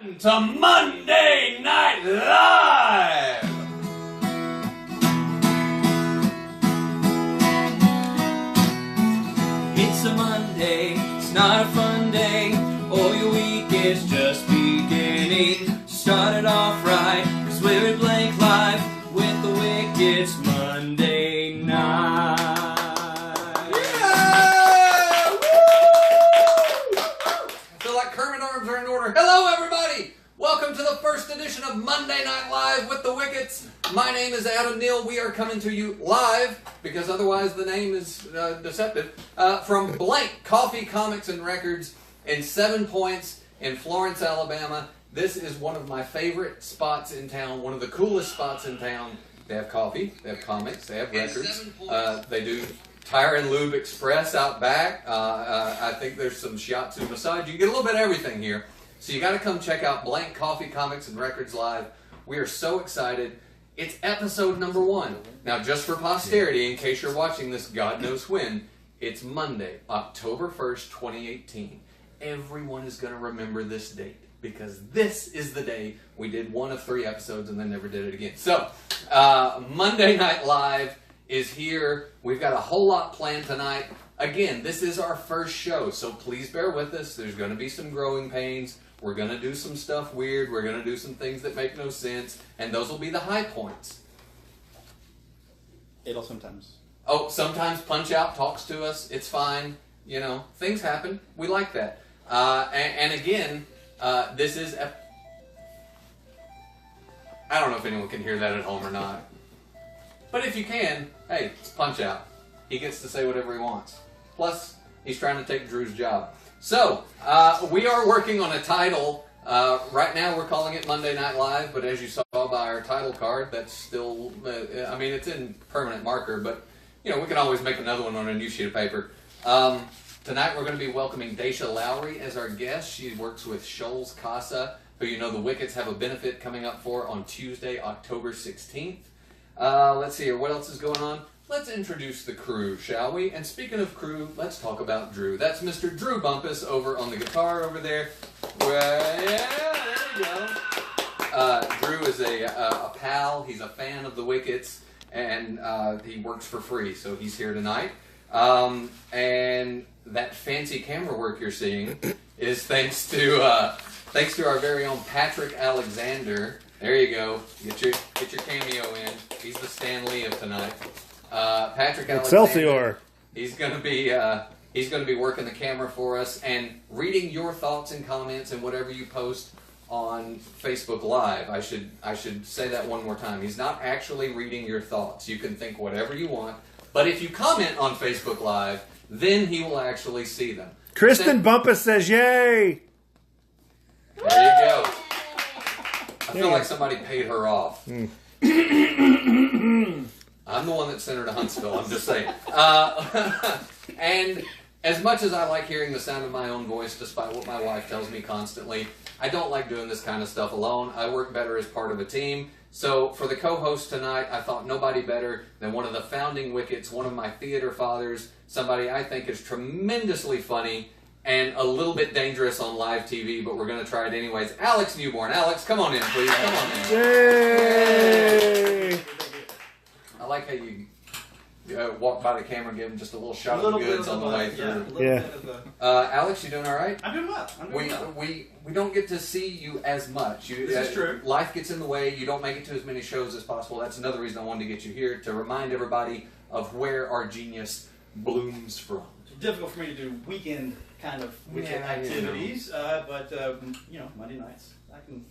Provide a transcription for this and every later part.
To Monday Night Live! It's a Monday, it's not a fun day, or your week is just beginning. Start it off right, cause we're at Blank Live with the Wickets Monday night. Yeah! Woo! I feel like Kermit arms are in order. Hello, everybody! Welcome to the first edition of Monday Night Live with the Wickets. My name is Adam Neal. We are coming to you live, because otherwise the name is deceptive, from Blank Coffee Comics and Records in 7 Points in Florence, Alabama. This is one of my favorite spots in town, one of the coolest spots in town. They have coffee, they have comics, they have records. They do Tire and Lube Express out back. I think there's some shiatsu massage. You get a little bit of everything here. So you got to come check out Blank Coffee Comics and Records Live. We are so excited. It's episode number 1. Now, just for posterity, in case you're watching this God knows when, it's Monday, October 1st, 2018. Everyone is going to remember this date, because this is the day we did one of 3 episodes and then never did it again. So, Monday Night Live is here. We've got a whole lot planned tonight. Again, this is our first show, so please bear with us. There's going to be some growing pains. We're going to do some stuff weird. We're going to do some things that make no sense, and those will be the high points. It'll sometimes. Oh, sometimes Punch-Out talks to us. It's fine. You know, things happen. We like that. And again, this is... I don't know if anyone can hear that at home or not. But if you can, hey, it's Punch-Out. He gets to say whatever he wants. Plus, he's trying to take Drew's job. So, we are working on a title. Right now we're calling it Monday Night Live, but as you saw by our title card, that's still, I mean, it's in permanent marker, but, you know, we can always make another one on a new sheet of paper. Tonight we're going to be welcoming Daisha Lowry as our guest. She works with Shoals Casa, who you know the Wickets have a benefit coming up for on Tuesday, October 16th. Let's see here, what else is going on? Let's introduce the crew, shall we? And speaking of crew, let's talk about Drew. That's Mr. Drew Bumpus over on the guitar over there. Well, yeah, there we go. Drew is a pal. He's a fan of the Wickets, and he works for free, so he's here tonight. And that fancy camera work you're seeing is thanks to our very own Patrick Alexander. There you go. Get your cameo in. He's the Stan Lee of tonight. Patrick Alexander. Excelsior. He's going to be working the camera for us and reading your thoughts and comments and whatever you post on Facebook Live. I should say that one more time. He's not actually reading your thoughts. You can think whatever you want, but if you comment on Facebook Live, then he will actually see them. Kristen Bumpus says, "Yay!" There you go. I feel like somebody paid her off. I'm the one that sent her to Huntsville, I'm just saying. And as much as I like hearing the sound of my own voice, despite what my wife tells me constantly, I don't like doing this kind of stuff alone. I work better as part of a team. So for the co-host tonight, I thought nobody better than one of the founding Wickets, one of my theater fathers, somebody I think is tremendously funny and a little bit dangerous on live TV, but we're going to try it anyways. Alex Newborn. Alex, come on in, please. Come on in. Yay! I like how you walk by the camera and give him just a little shot of the goods on the way through. Yeah. Alex, you doing all right? I'm doing well. We don't get to see you as much. This is true. Life gets in the way. You don't make it to as many shows as possible. That's another reason I wanted to get you here, to remind everybody of where our genius blooms from. It's difficult for me to do weekend kind of weekend activities, but you know, Monday nights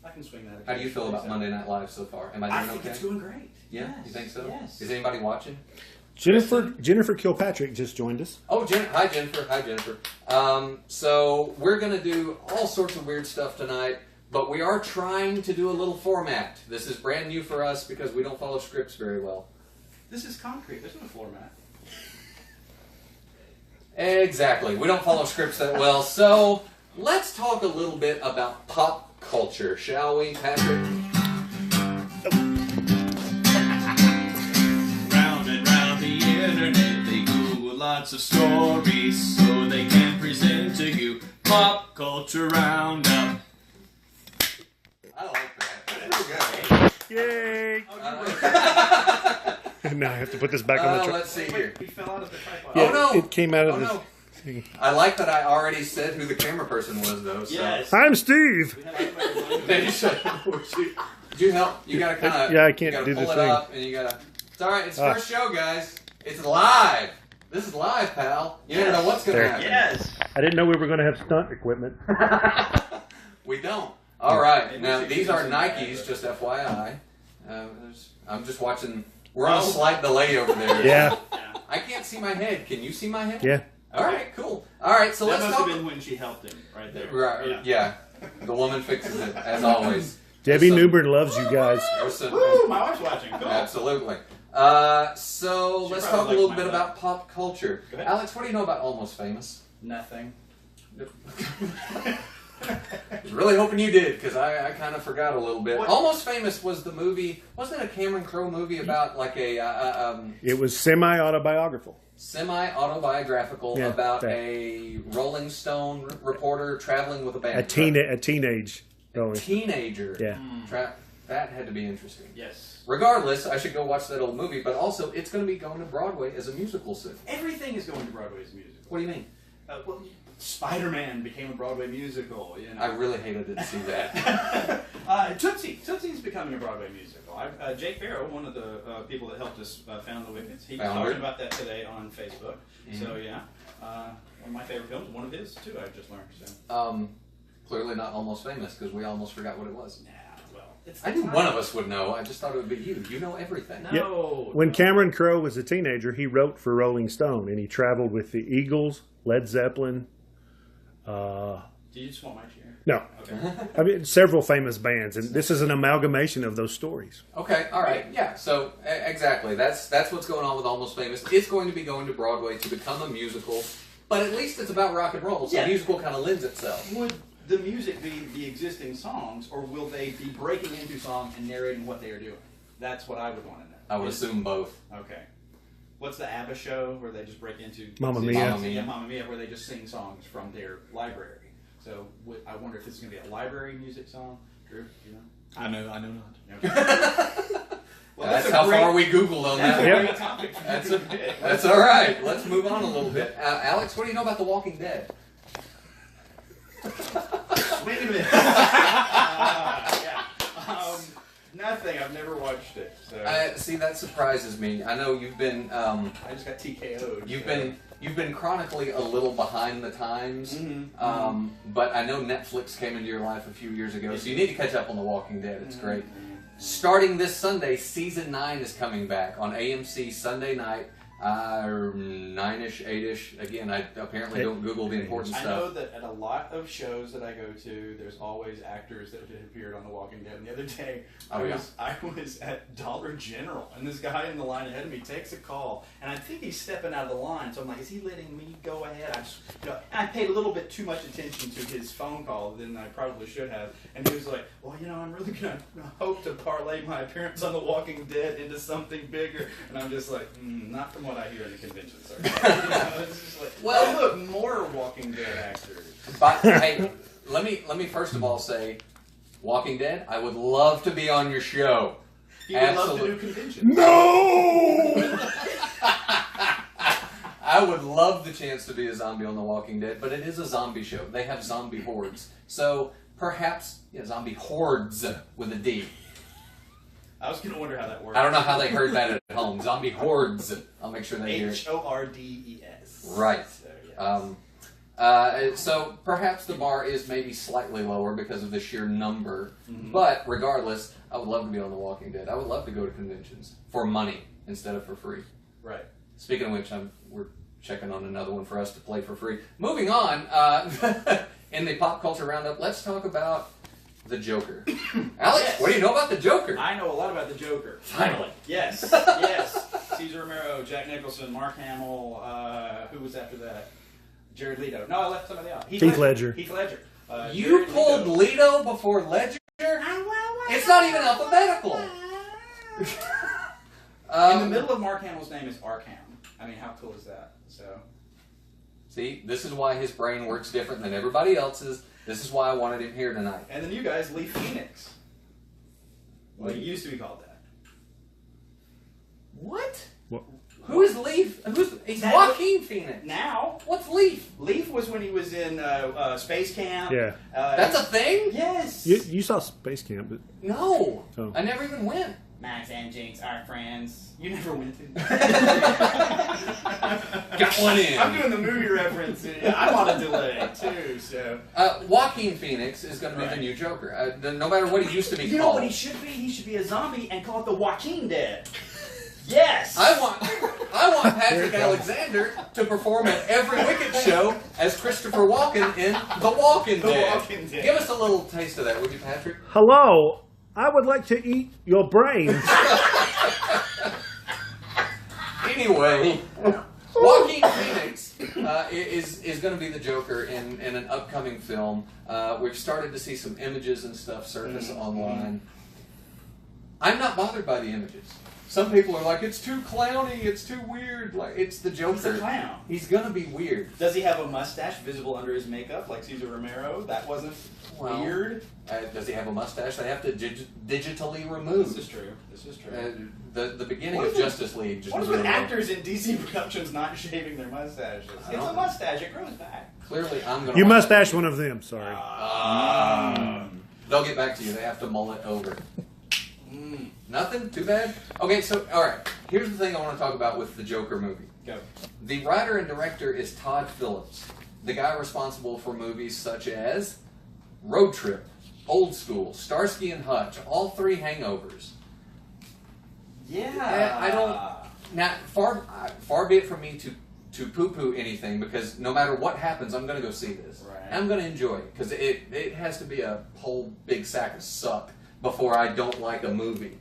I can swing that. How do you feel about Monday Night Live so far? Am I doing I think okay? it's doing great. Yeah, Yes. you think so? Yes. Is anybody watching? Jennifer Kilpatrick just joined us. Oh, hi Jennifer. Hi Jennifer. So we're going to do all sorts of weird stuff tonight, but we are trying to do a little format. This is brand new for us because we don't follow scripts very well. This is concrete. There's no format. Exactly. We don't follow scripts that well. So let's talk a little bit about pop culture, shall we, Patrick? Round and round the internet, they Google lots of stories so they can present to you pop culture roundup. I like that. That's pretty good. Yay! Oh, Now I have to put this back on the truck. Let's see here. we fell out of the tripod. Yeah, Oh, no. It came out of Oh, this no. thing. I like that I already said who the camera person was, though. So. Yes. I'm Steve. We had everybody Then you said, did you help? You gotta kind of. Yeah, I can't you gotta do the pull it thing. up, and you gotta. It's all right. It's the first show, guys. It's live. This is live, pal. You never know what's gonna There. happen. Yes. I didn't know we were going to have stunt equipment. We don't. All right. Maybe Now we should these do are some Nikes, bad, just FYI. I'm just watching. We're on a slight delay over there. Yeah, I can't see my head. Can you see my head? yeah. All right. Cool. All right. So That let's must talk. have been when she helped him, right there. Right. Yeah. The woman fixes it as always. Debbie So- Newbern loves you guys. Woo! My wife's watching. Cool. Absolutely. So She let's probably talk a likes little my bit butt. about pop culture. Go ahead. Alex, what do you know about Almost Famous? Nothing. I was really hoping you did, because I kind of forgot a little bit. What? Almost Famous was the movie, wasn't it a Cameron Crowe movie about like a It was semi-autobiographical. semi-autobiographical Yeah, about that. a Rolling Stone reporter traveling with a band? A teenage. Going. Teenager. Yeah. That had to be interesting. Yes. Regardless, I should go watch that old movie, but also it's going to be going to Broadway as a musical soon. Everything is going to Broadway's musical. What do you mean? Well, Spider-Man became a Broadway musical. You know. I really hated to see that. Tootsie's becoming a Broadway musical. Jake Farrow, one of the people that helped us found the Wickets, he was Found talking it. about that today on Facebook. Mhm. So yeah, one of my favorite films, one of his too. I just learned. So. Clearly not Almost Famous, because we almost forgot what it was. Nah, well, it's I knew one of us would know. I just thought it would be you. You know everything. No. When no. Cameron Crowe was a teenager, he wrote for Rolling Stone, and he traveled with the Eagles, Led Zeppelin. Did you just want my chair? No, Okay. I mean several famous bands, and this is an amalgamation of those stories. Okay, all right, yeah. So exactly, that's what's going on with Almost Famous. It's going to be going to Broadway to become a musical, but at least it's about rock and roll, so Yeah. musical kind of lends itself. Would the music be the existing songs, or will they be breaking into song and narrating what they are doing? That's what I would want to know. I would assume both. Okay. What's the ABBA show where they just break into Mamma existing Mia. songs? Mamma Mia. Yeah, Mamma Mia, where they just sing songs from their library. So I wonder if this is going to be a library music song. Drew, you know? I know not. Okay. Well, That's a how great- far we Googled on That's that. a Yep. great topic. for That's you a- to pick. That's all right. Let's move on a little bit. Alex, what do you know about The Walking Dead? Wait a minute. Yeah. Nothing. I've never watched it. So See, that surprises me. I know you've been I just got TKO'd. you've been chronically a little behind the times, Mhm. but I know Netflix came into your life a few years ago, so you need to catch up on The Walking Dead. It's great. Starting this Sunday, season 9 is coming back on AMC Sunday night, 9-ish, 8-ish. Again, I apparently don't Google the important I stuff. know that at a lot of shows that I go to, there's always actors that have appeared on The Walking Dead. And the other day, I was at Dollar General, and this guy in the line ahead of me takes a call, and I think he's stepping out of the line. So I'm like, is he letting me go ahead? I paid a little bit too much attention to his phone call than I probably should have. And he was like, well, I'm really going to hope to parlay my appearance on The Walking Dead into something bigger. And I'm just like, not from what I hear in the convention circuit. It's just like, Well- look, more Walking Dead actors. But hey, let me first of all say, Walking Dead, I would love to be on your show. He would love to Absolutely. do conventions. No! I would love the chance to be a zombie on The Walking Dead, but it is a zombie show. They have zombie hordes. So perhaps, zombie hordes with a D. I was going to wonder how that works. I don't know how they heard that at home. Zombie hordes. I'll make sure they hear it. HORDES. Right. So, yeah. So perhaps the bar is maybe slightly lower because of the sheer number. Mhm. But regardless, I would love to be on The Walking Dead. I would love to go to conventions for money instead of for free. Right. Speaking of which, we're checking on another one for us to play for free. Moving on, in the pop culture roundup, let's talk about the Joker. Alex, Yes. what do you know about the Joker? I know a lot about the Joker. Finally. Yes. Yes. Cesar Romero, Jack Nicholson, Mark Hamill. Who was after that? Jared Leto. No, I left somebody out. Heath Ledger. Heath Ledger. You Jared pulled Leto. Leto before Ledger? It's not even alphabetical. In the middle of Mark Hamill's name is Arkham. I mean, how cool is that? So. See, this is why his brain works different than everybody else's. This is why I wanted him here tonight. And then you guys, Lee Phoenix. Well, he used to be called that. What? What? Who is Leaf? He's That- Joaquin Phoenix. Now, What's Leaf? Leaf was when he was in Space Camp. Yeah. That's a thing? Yes. You saw Space Camp, but No. Oh. I never even went. Max and Jinx are friends. You never went to. Got one in. I'm doing the movie reference. I'm on a delay too, so. Joaquin Phoenix is going to be the Right. new Joker. No matter what he used to be You know called. what he should be? He should be a zombie and call it the Joaquin Dead. Yes. I want Patrick Alexander to perform at every Wicked show as Christopher Walken in The Walking The Dead. Walking Dead. Give us a little taste of that, would you, Patrick? hello, I would like to eat your brains. Anyway, Joaquin Phoenix is going to be the Joker in an upcoming film. We've started to see some images and stuff surface online. I'm not bothered by the images. Some people are like, it's too clowny, it's too weird. Like, it's the Joker. He's a clown. He's going to be weird. Does he have a mustache visible under his makeup like Cesar Romero? That wasn't Well, weird. Does he have a mustache? They have to digitally remove. This is true. This is true. The beginning What of is it- Justice League just What is blew with me away. actors in DC productions not shaving their mustaches? I It's don't a know. mustache. It grows back. Clearly, I'm going to. You mustache one of them. Sorry. They'll get back to you. They have to mull it over. Nothing? Too bad? Okay, so, alright. Here's the thing I want to talk about with the Joker movie. Go. The writer and director is Todd Phillips, the guy responsible for movies such as Road Trip, Old School, Starsky and Hutch, all three Hangovers. Yeah. I don't. Now, far be it from me to poo-poo anything, because no matter what happens, I'm going to go see this. Right. I'm going to enjoy it, because it has to be a whole big sack of suck before I don't like a movie.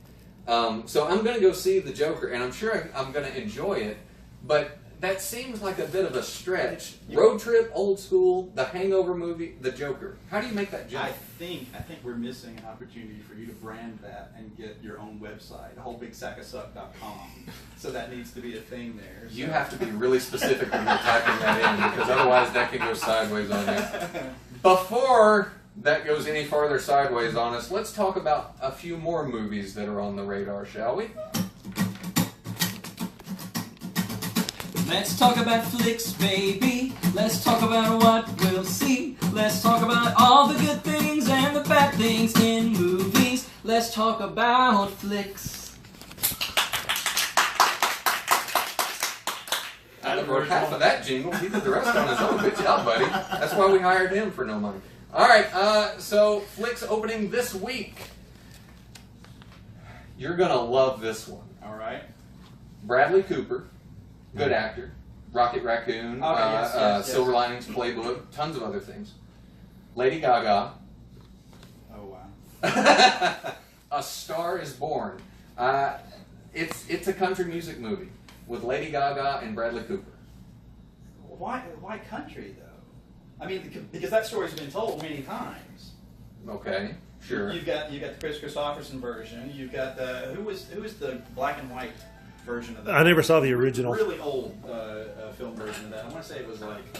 So I'm going to go see the Joker, and I'm sure I'm going to enjoy it, but that seems like a bit of a stretch. Road Trip, Old School, the Hangover movie, the Joker. How do you make that jump? I think we're missing an opportunity for you to brand that and get your own website, wholebigsackofsuck.com. So that needs to be a thing there. You have to be really specific when you're typing that in, because otherwise that can go sideways on you. Before that goes any farther sideways on us, let's talk about a few more movies that are on the radar, shall we? Let's talk about flicks, baby. Let's talk about what we'll see. Let's talk about all the good things and the bad things in movies. Let's talk about flicks. Adam wrote half of that jingle. He did the rest on his own. Good job, buddy. That's why we hired him for no money. All right, so Flicks opening this week. You're going to love this one. All right. Bradley Cooper, good actor. Rocket Raccoon, yes. Silver Linings Playbook, tons of other things. Lady Gaga. Oh, wow. A Star is Born. It's a country music movie with Lady Gaga and Bradley Cooper. Why country, though? I mean, because that story's been told many times. Okay, sure. You've got the Chris Christopherson version. You've got the who was the black and white version of that? I never saw the original. Really old film version of that. I want to say it was like the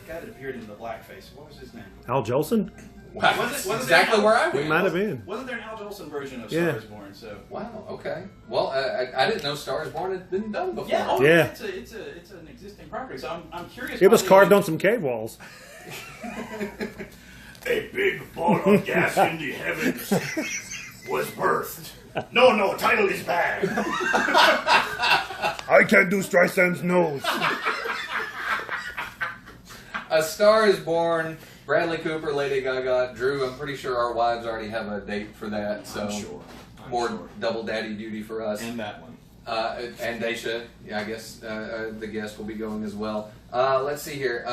guy that appeared in the blackface. What was his name? Al Jolson? Wow, Was that's it exactly there? where I It went. might have been. Wasn't there an Al Jolson version of Yeah. Star is Born? So Wow, okay. Well, I didn't know Star is Born had been done before. yeah, Yeah. it's an existing property. So I'm curious. It was why carved they- on some cave walls. A big ball of gas in the heavens was birthed. No, title is bad. I can't do Streisand's nose. A Star is Born, Bradley Cooper, Lady Gaga, Drew. I'm pretty sure our wives already have a date for that, so I'm sure. more double daddy duty for us. And that one. And Daisha, yeah, I guess the guest will be going as well. Let's see here.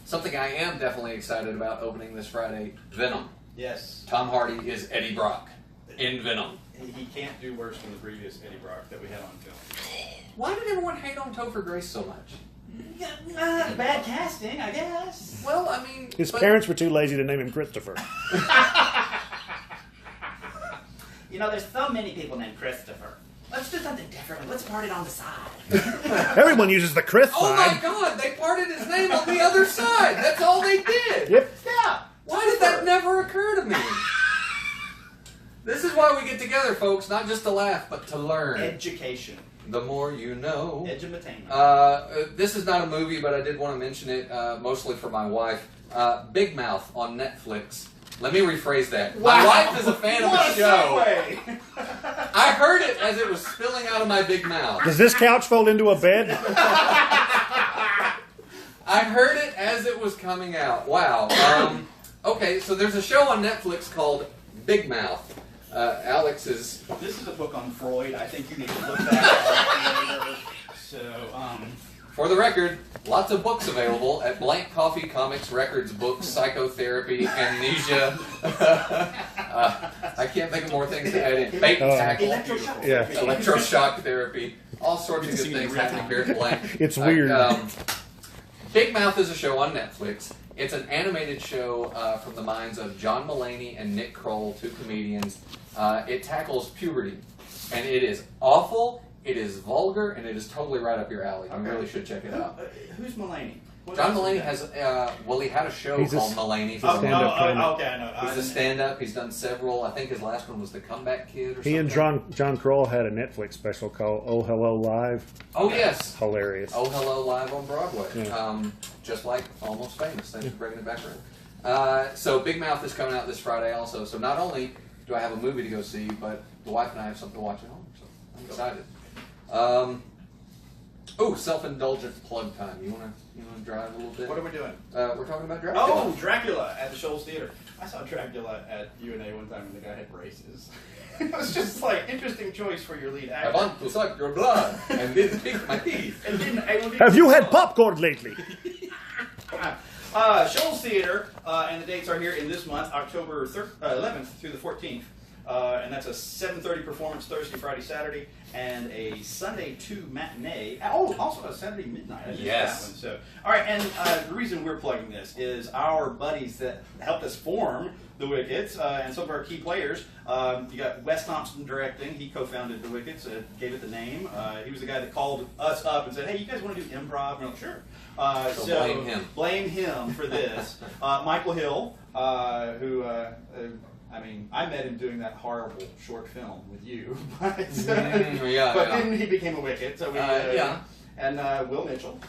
Something I am definitely excited about opening this Friday, Venom. Yes, Tom Hardy is Eddie Brock in Venom. he can't do worse than the previous Eddie Brock that we had on film. Why did everyone hate on Topher Grace so much? Bad casting, I guess. Well, I mean... His but- parents were too lazy to name him Christopher. You know, there's so many people named Christopher. Let's do something different. Let's part it on the side. Everyone uses the Chris Oh my sign. God! They parted his name on the other side. That's all they did. Yep. Yeah. Why did that never occur to me? This is is why we get together, folks. Not just to laugh, but to learn. Education. The more you know. Edutainment. This is not a movie, but I did want to mention it, mostly for my wife. Big Mouth on Netflix. Let me rephrase that. My wife is a fan of the show. Segue. I heard it as it was spilling out of my big mouth. Does this couch fold into a bed? I heard it as it was coming out. Wow. Okay, so there's a show on Netflix called Big Mouth. Alex is... This is a book on Freud. I think you need to look that up later. So, For the record, lots of books available at Blank Coffee Comics, Records, Books, Psychotherapy, Amnesia. I can't think of more things to add in. Bait and tackle. electroshock. Yeah. Electroshock therapy. All sorts of good things happening here at Blank. It's weird. Big Mouth is a show on Netflix. It's an animated show from the minds of John Mulaney and Nick Kroll, two comedians. It tackles puberty, and it is awful, it is vulgar, and it is totally right up your alley. You really should check it out. Who's Mulaney? What John else Mulaney is has, he had a show He's a called Mulaney. that? stand-up comedy. Okay, I know. He's a stand-up. He's done several. I think his last one was The Comeback Kid or something. He and John Kroll had a Netflix special called Oh Hello Live. Oh, yes. Hilarious. Oh, Hello Live on Broadway. Yeah. Just like Almost Famous. Thanks for bringing it back around. So Big Mouth is coming out this Friday also. So not only do I have a movie to go see, but the wife and I have something to watch at home. So I'm excited. Self-indulgent plug time. You wanna drive a little bit? What are we doing? We're talking about Dracula. Oh, Dracula at the Shoals Theater. I saw Dracula at UNA one time and the guy had braces. It was just like, interesting choice for your lead I actor. want to suck your blood and then pick my teeth. And didn't Have you had popcorn lately? Shoals Theater, and the dates are here in this month, October 11th through the 14th. And that's a 7:30 performance Thursday, Friday, Saturday, and a Sunday 2 matinee. Oh, also a Saturday midnight. I missed Yes. that one. So, all right, and the reason we're plugging this is our buddies that helped us form the Wickets and some of our key players. You got Wes Thompson directing. He co-founded the Wickets, gave it the name. He was the guy that called us up and said, "Hey, you guys want to do improv?" And we're like, "Sure." So blame him. Blame him for this. Michael Hill, who. I met him doing that horrible short film with you, but, then he became a Wicket. So we, and Will Mitchell,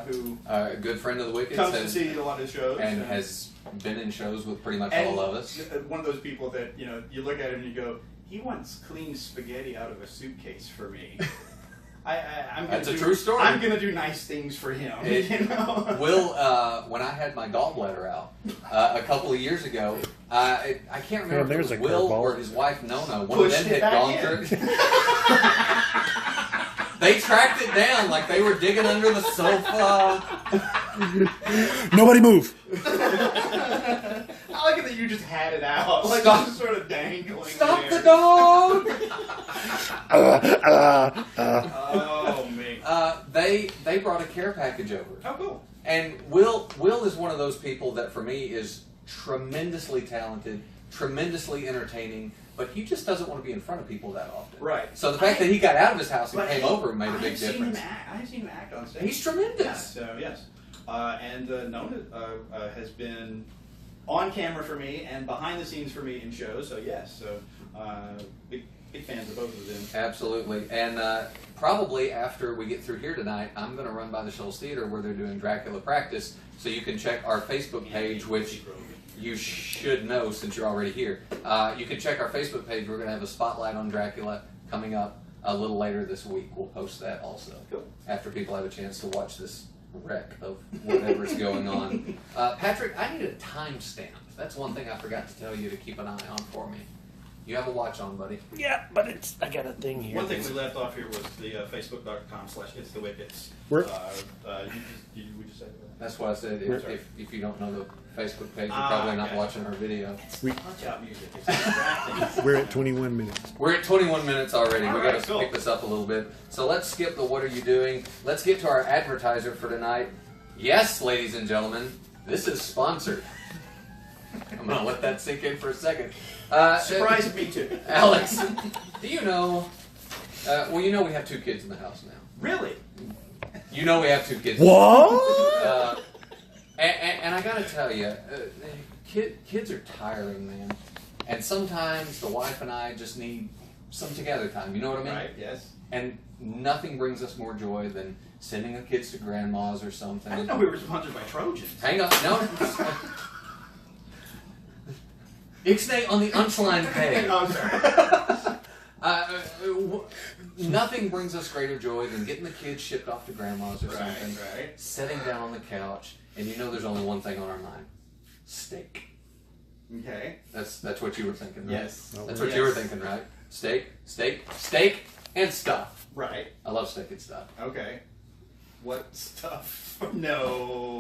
who a good friend of the Wickets, comes to see a lot of shows and has been in shows with pretty much and all of us. One of those people that you look at him and you go, he once cleaned spaghetti out of a suitcase for me. That's a true story. I'm going to do nice things for him. Will, when I had my gallbladder out a couple of years ago, I can't remember if it was Will or his wife Nona. One of them had gone through. They tracked it down like they were digging under the sofa. Nobody move. I like it that you just had it out. Like Stop. just sort of dangling. Stop there. the dog! Oh man. They brought a care package over. Oh cool. And Will is one of those people that for me is tremendously talented, tremendously entertaining, but he just doesn't want to be in front of people that often. Right. So the fact that he got out of his house and came over made a big I've seen difference. him act. I've seen him act on stage. He's tremendous. Yeah, so yes. And Nona has been on camera for me and behind the scenes for me in shows. So yes. So big fans of both of them. Absolutely. And probably after we get through here tonight, I'm going to run by the Shoals Theater where they're doing Dracula practice, so you can check our Facebook page, which you should know since you're already here. You can check our Facebook page. We're going to have a spotlight on Dracula coming up a little later this week. We'll post that also. Cool. After people have a chance to watch this wreck of whatever's going on. Patrick, I need a timestamp. That's one thing I forgot to tell you to keep an eye on for me. You have a watch on, buddy. Yeah, but I got a thing here. One thing we left off here was the facebook.com/itsthewickets. Where- We just said that. That's what I said. If you don't know the Facebook page, you're Ah, probably not okay. watching our video. Punch out music. It's distracting. We're at 21 minutes. We're at 21 minutes already. All We right, got to cool. pick this up a little bit. So let's skip the what are you doing. Let's get to our advertiser for tonight. Yes, ladies and gentlemen, this is sponsored. I'm going to let that sink in for a second. Surprised me too. Alex, do you know... well, you know we have 2 kids in the house now. Really? You know we have 2 kids. What? And I got to tell you, kids are tiring, man. And sometimes the wife and I just need some together time. You know what I mean? Right, yes. And nothing brings us more joy than sending the kids to grandma's or something. I didn't know we were sponsored by Trojans. Hang on, no. Ixnay on the Unschlein page. Oh, sorry. Nothing brings us greater joy than getting the kids shipped off to grandma's or something, Right. sitting down on the couch, and you know there's only one thing on our mind: steak. Okay. That's what you were thinking, right? Yes. That's what you were thinking, right? Steak, and stuff. Right. I love steak and stuff. Okay. What stuff? No.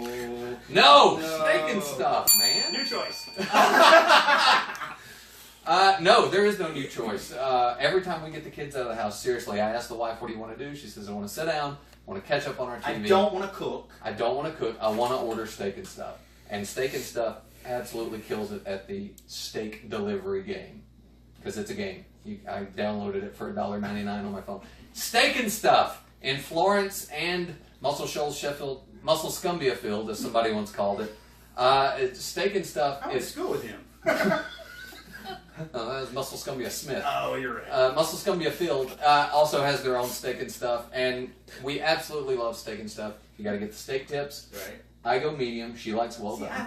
No, No. steak and stuff, man. New choice. No, there is no new choice. Every time we get the kids out of the house, seriously, I ask the wife, "What do you want to do?" She says, "I want to sit down, I want to catch up on our TV. I don't want to cook. I don't want to cook. I want to order steak and stuff." And steak and stuff absolutely kills it at the steak delivery game, because it's a game. I downloaded it for $1.99 on my phone. Steak and Stuff in Florence and Muscle Shoals, Sheffield, Muscle Scumbia Field, as somebody once called it. Steak and Stuff I went to is school with him. that was Muscle Scumbia Smith. Oh, you're right. Muscle Scumbia Field also has their own steak and stuff, and we absolutely love steak and stuff. You got to get the steak tips. Right. I go medium. She likes well See, done. I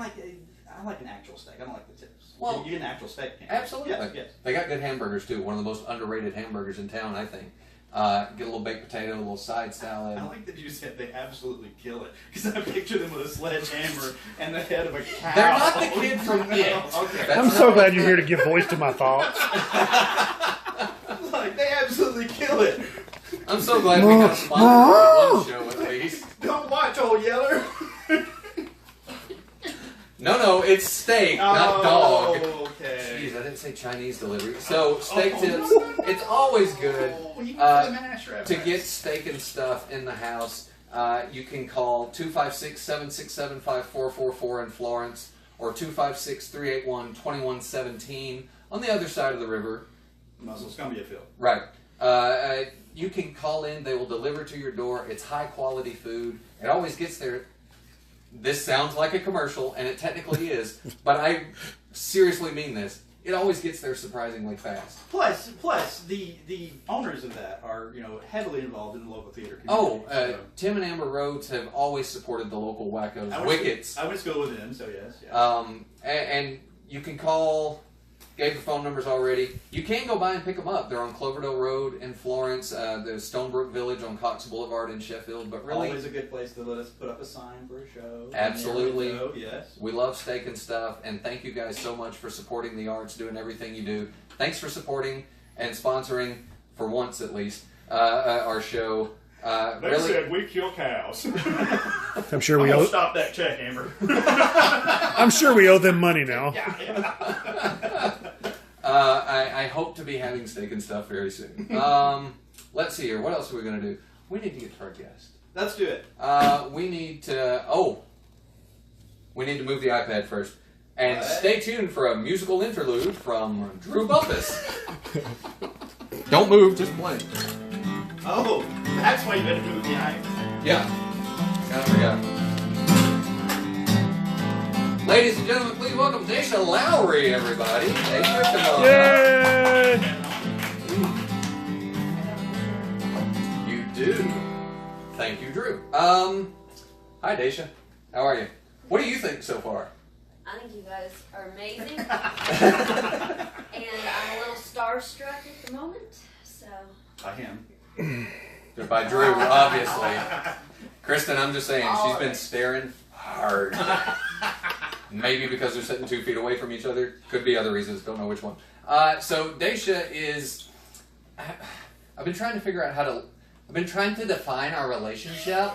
like an actual steak. I don't like the tips. Well, you get an actual steak. Can't Absolutely. Yes, yes. They got good hamburgers too. One of the most underrated hamburgers in town, I think. Get a little baked potato, a little side salad. I like that you said they absolutely kill it, because I picture them with a sledgehammer and the head of a cow. They're not the kid from No, It. Okay. That's I'm not so what glad you're it here to is. give voice to my thoughts. Like, they absolutely kill it. I'm so glad we got a sponsor for one show at least. Don't watch, Old Yeller. No, it's steak, not dog. Okay. Jeez, I didn't say Chinese delivery. So steak Oh, tips, no. it's always good Oh, you can put the mash wrap to back. get steak and stuff in the house. You can call 256-767-5444 in Florence or 256-381-2117 on the other side of the river. Muscle Scumbia Field. Right. You can call in. They will deliver to your door. It's high quality food. It always gets there. This sounds like a commercial, and it technically is, but I seriously mean this. It always gets there surprisingly fast. Plus, the owners of that are, heavily involved in the local theater Oh, community. Tim and Amber Rhodes have always supported the local wackos, Wickets. I went to school with them, so yes. Yeah. And you can call. Gave the phone numbers already. You can go by and pick them up. They're on Cloverdale Road in Florence. There's Stonebrook Village on Cox Boulevard in Sheffield. But really, Always a good place to let us put up a sign for a show. Absolutely. Oh, yes. we love steak and stuff. And thank you guys so much for supporting the arts, doing everything you do. Thanks for supporting and sponsoring, for once at least, our show. They Really, said we kill cows. I'm sure we I'm gonna owe. stop that check, Amber. I'm sure we owe them money now. I hope to be having steak and stuff very soon. Let's see here. What else are we going to do? We need to get to our guest. Let's do it. We need to move the iPad first. And What? stay tuned for a musical interlude from Drew Bumpus. Don't move, just play. Oh, that's why you better move the eye. Yeah. I forgot. Ladies and gentlemen, please welcome Daisha Lowry, everybody. Daisha, come on. Yay! You do. Thank you, Drew. Hi, Daisha. How are you? What do you think so far? I think you guys are amazing. And I'm a little starstruck at the moment. So, By him. By Drew, obviously. Kristen, I'm just saying, she's been staring hard. Maybe because they're sitting 2 feet away from each other. Could be other reasons. Don't know which one. So Daisha is. I've been trying to figure out I've been trying to define our relationship,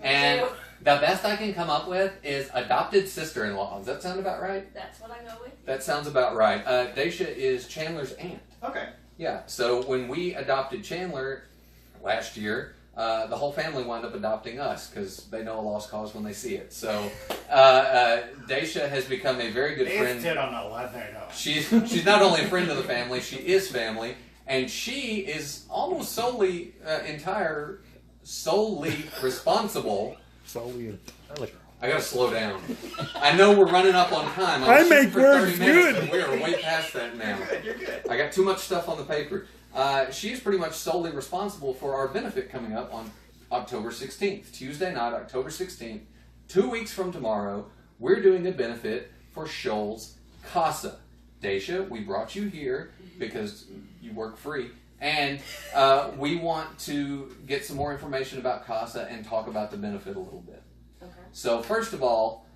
and the best I can come up with is adopted sister-in-law. Does that sound about right? that's what I go with. That sounds about right. Daisha is Chandler's aunt. Okay. Yeah. So when we adopted Chandler last year, the whole family wound up adopting us because they know a lost cause when they see it. So Daisha has become a very good friend. They don't know what they know. She's not only a friend of the family, she is family, and she is almost solely responsible Solely I gotta slow down. I know we're running up on time. I was make shooting for words 30 minutes, good. and we are way past that now. You're good. I got too much stuff on the paper. She is pretty much solely responsible for our benefit coming up on October 16th. Tuesday night, October 16th. 2 weeks from tomorrow, we're doing a benefit for Shoals Casa. Daisha, we brought you here because you work free. And we want to get some more information about Casa and talk about the benefit a little bit. Okay. So first of all,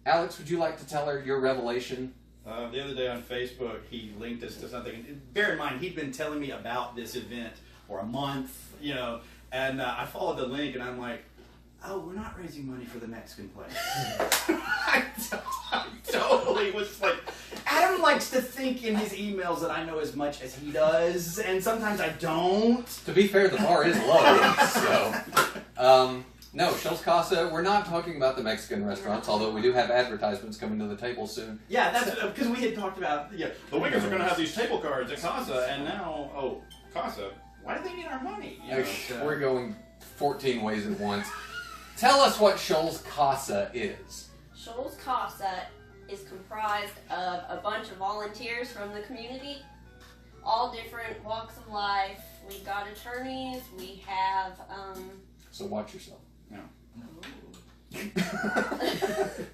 Alex, would you like to tell her your revelation? The other day on Facebook, he linked us to something. And bear in mind, he'd been telling me about this event for a month, you know, and I followed the link, and I'm like, oh, we're not raising money for the Mexican place. I totally was like, Adam likes to think in his emails that I know as much as he does, and sometimes I don't. To be fair, the bar is low, so... no, Shoals Casa, we're not talking about the Mexican restaurants, although we do have advertisements coming to the table soon. Yeah, that's because we had talked about, the Wiggers are going to have these table cards at Casa, and now, Casa, why do they need our money? You know, We're going 14 ways at once. Tell us what Shoals Casa is. Shoals Casa is comprised of a bunch of volunteers from the community, all different walks of life. We got attorneys, we have, So watch yourself. No.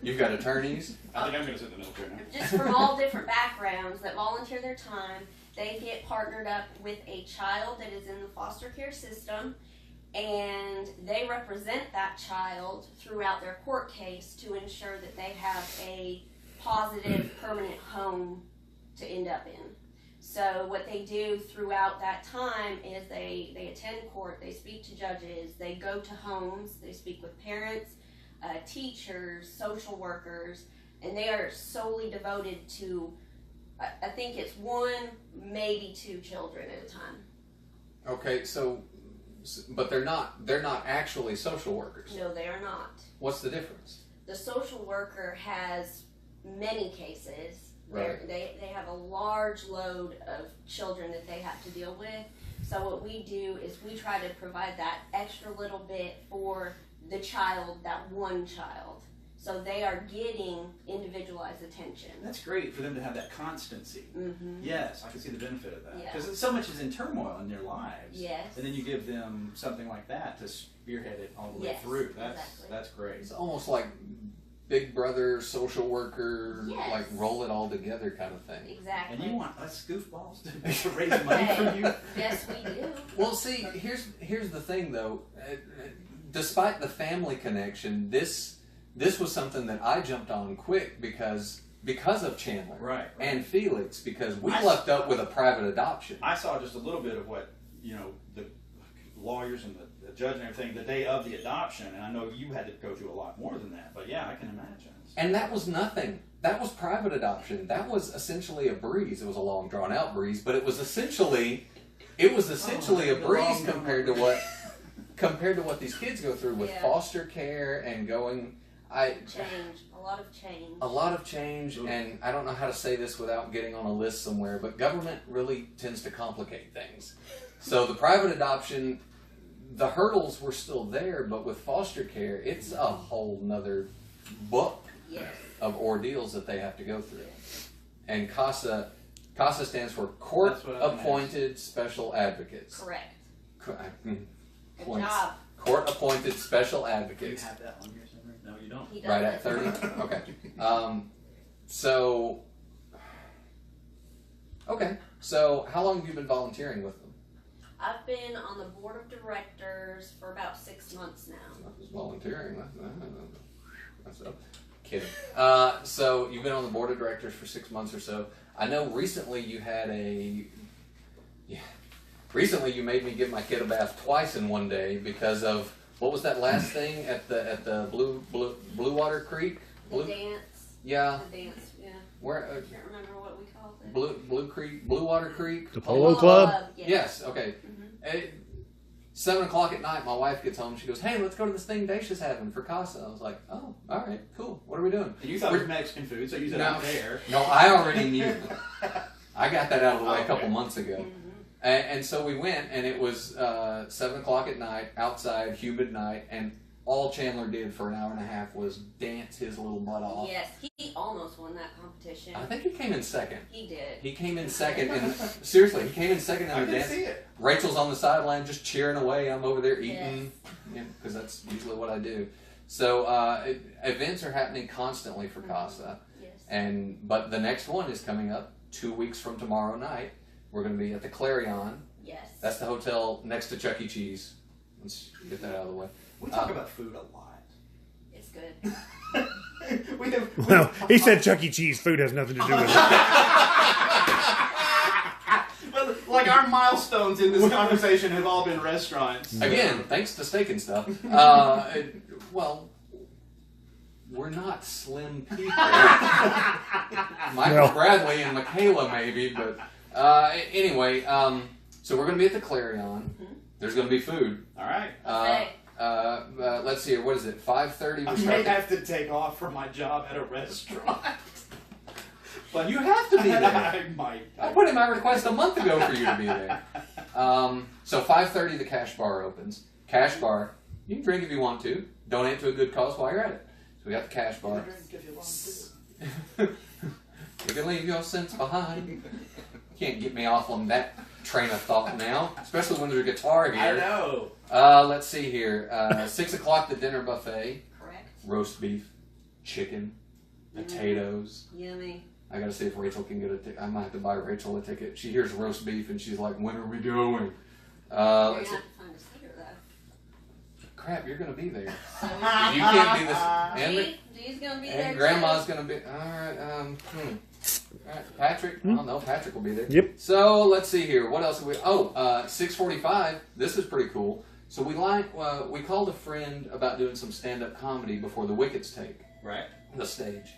You've got attorneys. I think I'm going to sit in the middle here now. just from all different backgrounds that volunteer their time. They get partnered up with a child that is in the foster care system, and they represent that child throughout their court case to ensure that they have a positive, permanent home to end up in. So what they do throughout that time is they attend court, they speak to judges, they go to homes, they speak with parents, teachers, social workers, and they are solely devoted to, I think it's 1, maybe 2 children at a time. Okay, but they're not actually social workers. No, they are not. What's the difference? The social worker has many cases. Right. They have a large load of children that they have to deal with. So what we do is we try to provide that extra little bit for the child, that one child. So they are getting individualized attention. That's great for them to have that constancy. Mm-hmm. Yes, I can see the benefit of that. Yeah. Because so much is in turmoil in their lives. Yes. And then you give them something like that to spearhead it all the way Yes, through. That's exactly. that's great. It's almost like Big Brother, social worker, Yes. like roll it all together kind of thing. Exactly. And you want us goofballs to raise money from you? Yes, we do. Well, see, here's the thing though. Despite the family connection, this was something that I jumped on quick because of Chandler Right. and Felix, because we I left up with a private adoption. I saw just a little bit of what, the lawyers and the judge and everything the day of the adoption, and I know you had to go through a lot more than that, but yeah, I can imagine. And that was nothing. That was private adoption. That was essentially a breeze. It was a long, drawn out breeze, but it was essentially a breeze compared to what these kids go through with Yeah. foster care and going. Change. A lot of change. A lot of change, and I don't know how to say this without getting on a list somewhere, but government really tends to complicate things. So the private adoption, the hurdles were still there, but with foster care, it's a whole nother book Yes. of ordeals that they have to go through. And CASA stands for Court That's what I was gonna Appointed Special Advocates. Correct. Good Points. job. Court Appointed Special Do you Advocates. have that on here somewhere? No, you don't. He does Right it. at 30? Okay. So how long have you been volunteering with them? I've been on the board of directors for about 6 months now. That was volunteering. That's a kidding. So you've been on the board of directors for 6 months or so. I know recently you had recently you made me give my kid a bath twice in one day because of, what was that last thing at the Blue Water Creek? The dance. Yeah. The dance, yeah. Where I can't remember what we called it. Blue Water Creek? The Polo Club? Yes, okay. Mhm. 7 o'clock at night, my wife gets home. She goes, "Hey, let's go to this thing Daisha's having for Casa." I was like, "Oh, all right, cool. What are we doing?" And you thought it was Mexican food, so you said, I'm there. No, I already knew. I got that out of the way a Okay. couple months ago. And so we went, and it was 7 o'clock at night, outside, humid night, and all Chandler did for an hour and a half was dance his little butt off. Yes, he almost won that competition. I think he came in second. He did. He came in second, and seriously, he came in second in I the can dance. see it. Rachel's on the sideline just cheering away. I'm over there eating, because that's usually what I do. So events are happening constantly for CASA, Yes. but the next one is coming up 2 weeks from tomorrow night. We're going to be at the Clarion. Yes. That's the hotel next to Chuck E. Cheese. Let's get that out of the way. We talk about food a lot. It's good. Well, he said Chuck E. Cheese food has nothing to do with it. But like our milestones in this conversation have all been restaurants. Again, thanks to Steak and Stuff. Well, we're not slim people. Michael Well. Bradley and Michaela maybe, but anyway. So we're going to be at the Clarion. There's going to be food. All right. Okay. Let's see here. What is it? 5:30. I may have to take off from my job at a restaurant. But You have to be there. I might. I put in my request a month ago for you to be there. So 5:30, the Cash Bar opens. Cash Bar, you can drink if you want to. Donate to a good cause while you're at it. So we got the Cash Bar. You can leave your sense behind. You can't get me off on that train of thought now, especially when there's a guitar here. I know. Let's see here. 6 o'clock, the dinner buffet. Correct. Roast beef, chicken, potatoes. Yummy. I gotta see if Rachel can get a ticket. I might have to buy Rachel a ticket. She hears roast beef and she's like, "When are we going?" You're gonna Let's have see. to find a seater though. Crap, you're gonna be there. So You can't be this. And, Dee's gonna be there. and Grandma's gonna be. All right. All right, Patrick. I don't know. Patrick will be there. Yep. So let's see here. What else? 6:45. This is pretty cool. So we called a friend about doing some stand-up comedy before the Wickets take Right. the stage,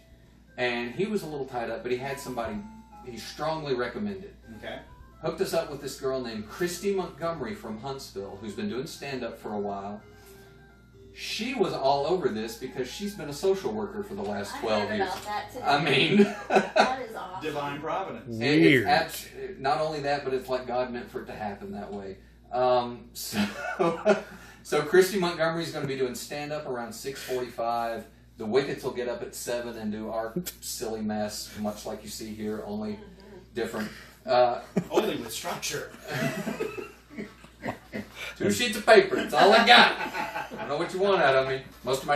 and he was a little tied up, but he had somebody he strongly recommended. Okay. Hooked us up with this girl named Christy Montgomery from Huntsville, who's been doing stand-up for a while. She was all over this because she's been a social worker for the last 12 I heard years. about that today. I mean, That is awesome. Divine providence. Weird. not only that, but it's like God meant for it to happen that way. So Christy Montgomery's going to be doing stand-up around 6:45. The Wickets will get up at 7 and do our silly mess, much like you see here, only different. Only with structure. 2 sheets of paper. That's all I got. I don't know what you want out of me. Most of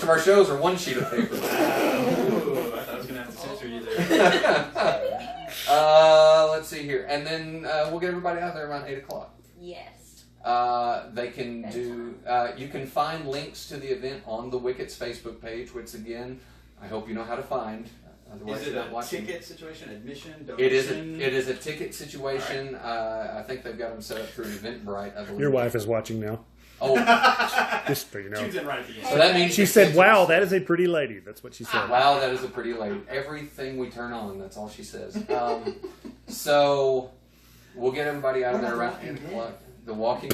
our shows are 1 sheet of paper. Ooh, I thought I was gonna have to censor you there. Let's see here, and then we'll get everybody out there around 8 o'clock. Yes. They can do. You can find links to the event on the Wickets Facebook page, which again, I hope you know how to find. Otherwise, Is it you're not a watching. ticket situation, admission, It donation? is a ticket situation. I think they've got them set up through Eventbrite. I believe. Your wife is watching now. Oh, Just so you know. Tunes in right at the end. so that means She said, "Wow, that is a pretty lady." That's what she said. Wow, that is a pretty lady. Everything we turn on, that's all she says. So we'll get everybody out of there around 8 o'clock. The Walking.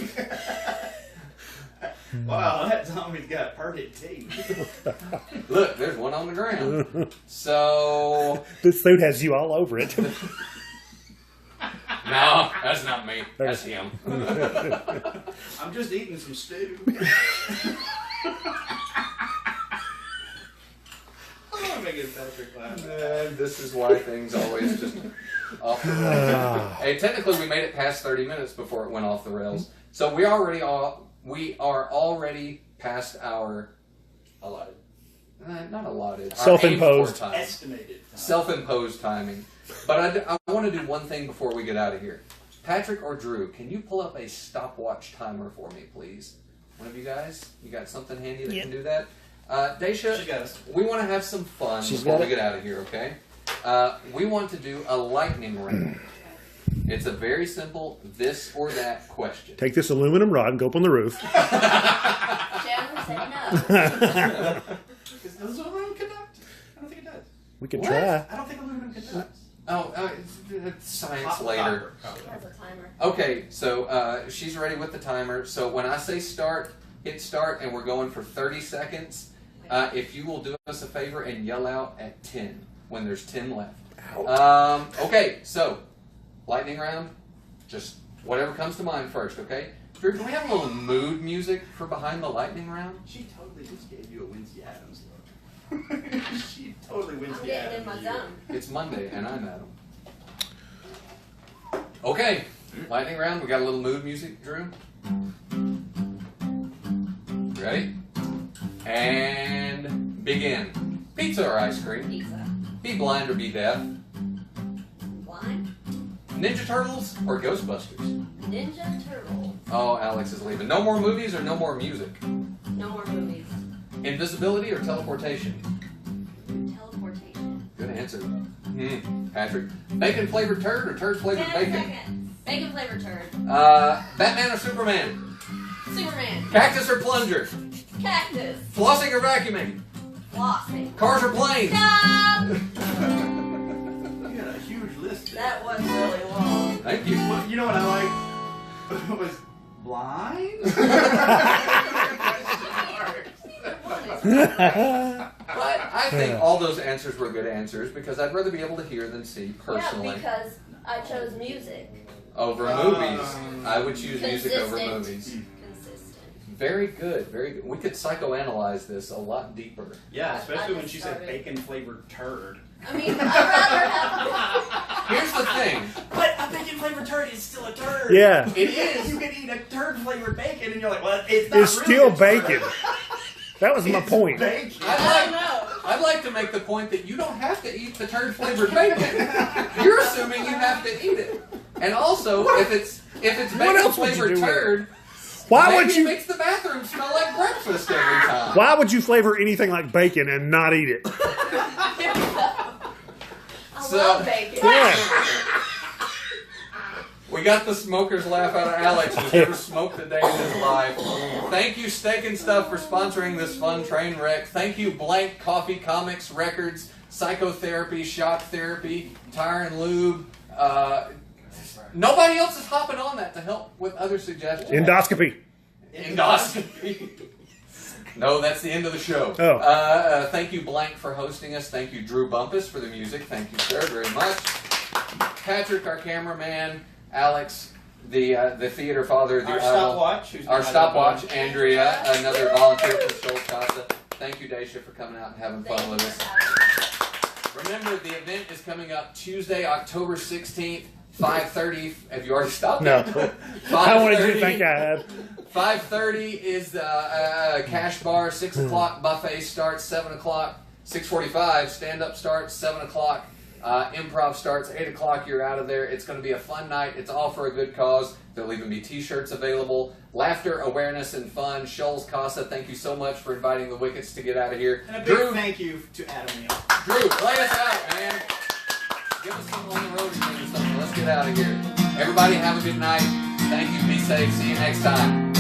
Wow, that Tommy's got perfect teeth. Look, there's one on the ground. So This suit has you all over it. no, that's not me. That's him. I'm just eating some stew. I'm making Patrick laugh. And this is why things always just off the rails. Hey, technically we made it past 30 minutes before it went off the rails. So we are already past our Allotted. not allotted. our Self-imposed. aimed for time. Estimated. Self-imposed timing. But I want to do one thing before we get out of here. Patrick or Drew, can you pull up a stopwatch timer for me, please? One of you guys? You got something handy that can do that? Daisha, She got us. we want to have some fun She's before got we it. get out of here, okay? We want to do a lightning round. It's a very simple this or that question. Take this aluminum rod and go up on the roof. Chandler said no. Does aluminum conduct? I don't think it does. We could What? try. I don't think aluminum conducts. Oh, it's science Copper, later. copper. Has a timer. Okay, so she's ready with the timer. So when I say start, hit start, and we're going for 30 seconds. If you will do us a favor and yell out at 10 when there's 10 left. Okay, so lightning round, just whatever comes to mind first, okay? Drew, can we have a little mood music for behind the lightning round? She totally just gave you a Wednesday Addams look. She totally I'm Wednesday getting in Addams. my zone. It's Monday, and I'm Adam. Okay, lightning round. We got a little mood music, Drew. Ready? And begin. Pizza or ice cream? Pizza. Be blind or be deaf? Blind. Ninja Turtles or Ghostbusters? Ninja Turtles. Oh, Alex is leaving. No more movies or no more music? No more movies. Invisibility or teleportation? Teleportation. Good answer. Patrick. Bacon flavored turd or turd flavored 10 bacon? seconds. Bacon flavored turd. Batman or Superman? Superman. Cactus or plunger? Cactus. Flossing or vacuuming? Flossing. Cars or planes? Stop! You got a huge list. That was really long. Thank you. Well, you know what I like? Was blind? But I think all those answers were good answers because I'd rather be able to hear than see personally. Yeah, because I chose music. Over movies. I would choose music over Consistent. movies. Consistent. Very good, very good. We could psychoanalyze this a lot deeper. Yeah, I especially when just she said started. bacon flavored turd. I mean, I'd rather have. Here's the thing. But a bacon flavored turd is still a turd. Yeah. It is. You can eat a turd flavored bacon, and you're like, well, it's not It's really still a turd. bacon. That was my It's point. Bacon. I don't know. I'd like to make the point that you don't have to eat the turd flavored bacon. You're assuming you have to eat it. And also, if it's What bacon else would you flavored do with it? turd, Why maybe would it you? makes the bathroom smell like breakfast every time. Why would you flavor anything like bacon and not eat it? I So- love bacon. Yeah. We got the smoker's laugh out of Alex, who's never smoked a day in his life. Thank you, Steak and Stuff, for sponsoring this fun train wreck. Thank you, Blank Coffee Comics Records, Psychotherapy, Shock Therapy, Tire and Lube. Nobody else is hopping on that to help with other suggestions. Endoscopy. Endoscopy. No, that's the end of the show. Oh. Thank you, Blank, for hosting us. Thank you, Drew Bumpus, for the music. Thank you, sir, very much. Patrick, our cameraman. Alex, the theater father. Our stopwatch. who's Our behind stopwatch. the phone. Andrea, another volunteer for Shoals Casa. Thank you, Daisha, for coming out and having Thank fun you with for us. having me. Remember, the event is coming up Tuesday, October 16th, 5:30. Have you already stopped? No. yet? I wanted you to 5:30. think I had. 5:30 is the cash bar. 6 o'clock buffet starts. 7 o'clock. 6:45 stand up starts. 7 o'clock. Improv starts. 8 o'clock. You're out of there. It's going to be a fun night. It's all for a good cause. There'll even be T-shirts available. Laughter, awareness, and fun. Shoals Casa, thank you so much for inviting the Wickets to get out of here. And a big Drew, thank you to Adam Neal. Drew, play us out, man. Give us some on the road again or something. Let's get out of here. Everybody have a good night. Thank you. Be safe. See you next time.